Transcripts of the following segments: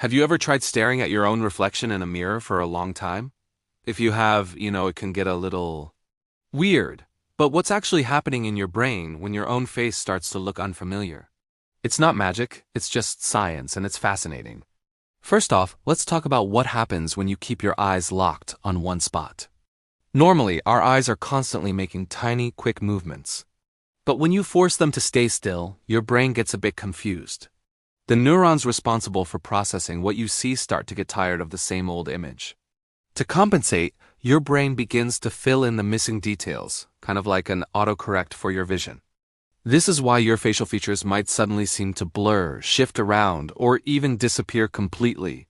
Have you ever tried staring at your own reflection in a mirror for a long time? If you have, it can get a little weird. But what's actually happening in your brain when your own face starts to look unfamiliar? It's not magic, it's just science, and it's fascinating. First off, let's talk about what happens when you keep your eyes locked on one spot. Normally, our eyes are constantly making tiny, quick movements. But when you force them to stay still, your brain gets a bit confused. The neurons responsible for processing what you see start to get tired of the same old image. To compensate, your brain begins to fill in the missing details, kind of like an autocorrect for your vision. This is why your facial features might suddenly seem to blur, shift around, or even disappear completely.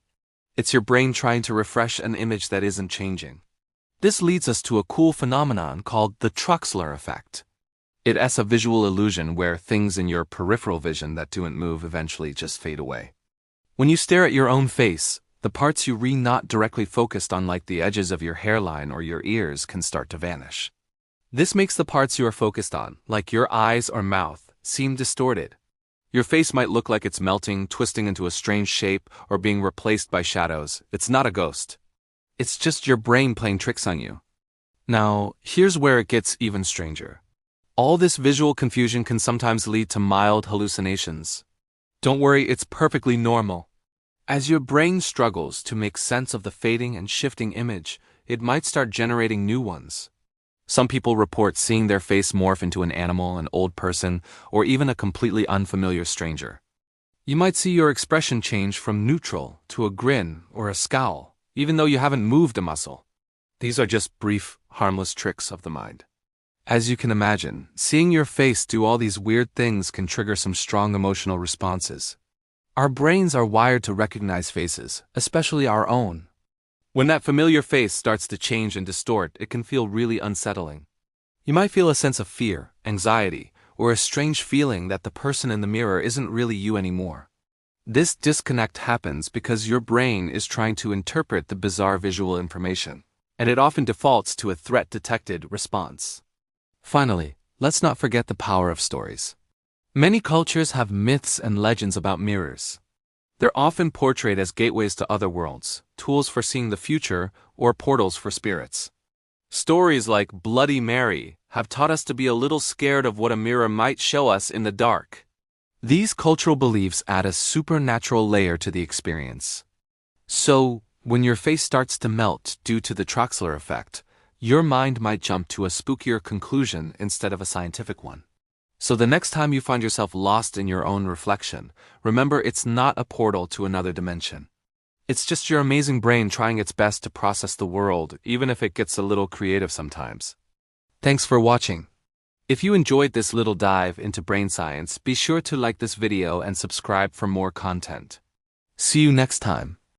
It's your brain trying to refresh an image that isn't changing. This leads us to a cool phenomenon called the Troxler effect. It's a visual illusion where things in your peripheral vision that don't move eventually just fade away. When you stare at your own face, the parts you not directly focused on, like the edges of your hairline or your ears, can start to vanish. This makes the parts you are focused on, like your eyes or mouth, seem distorted. Your face might look like it's melting, twisting into a strange shape, or being replaced by shadows. It's not a ghost. It's just your brain playing tricks on you. Now, here's where it gets even stranger. All this visual confusion can sometimes lead to mild hallucinations. Don't worry, it's perfectly normal. As your brain struggles to make sense of the fading and shifting image, it might start generating new ones. Some people report seeing their face morph into an animal, an old person, or even a completely unfamiliar stranger. You might see your expression change from neutral to a grin or a scowl, even though you haven't moved a muscle. These are just brief, harmless tricks of the mind. As you can imagine, seeing your face do all these weird things can trigger some strong emotional responses. Our brains are wired to recognize faces, especially our own. When that familiar face starts to change and distort, it can feel really unsettling. You might feel a sense of fear, anxiety, or a strange feeling that the person in the mirror isn't really you anymore. This disconnect happens because your brain is trying to interpret the bizarre visual information, and it often defaults to a threat-detected response. Finally, let's not forget the power of stories. Many cultures have myths and legends about mirrors. They're often portrayed as gateways to other worlds, tools for seeing the future, or portals for spirits. Stories like Bloody Mary have taught us to be a little scared of what a mirror might show us in the dark. These cultural beliefs add a supernatural layer to the experience. So, when your face starts to melt due to the Troxler effect, your mind might jump to a spookier conclusion instead of a scientific one. So the next time you find yourself lost in your own reflection, remember it's not a portal to another dimension. It's just your amazing brain trying its best to process the world, even if it gets a little creative sometimes. Thanks for watching. If you enjoyed this little dive into brain science, be sure to like this video and subscribe for more content. See you next time.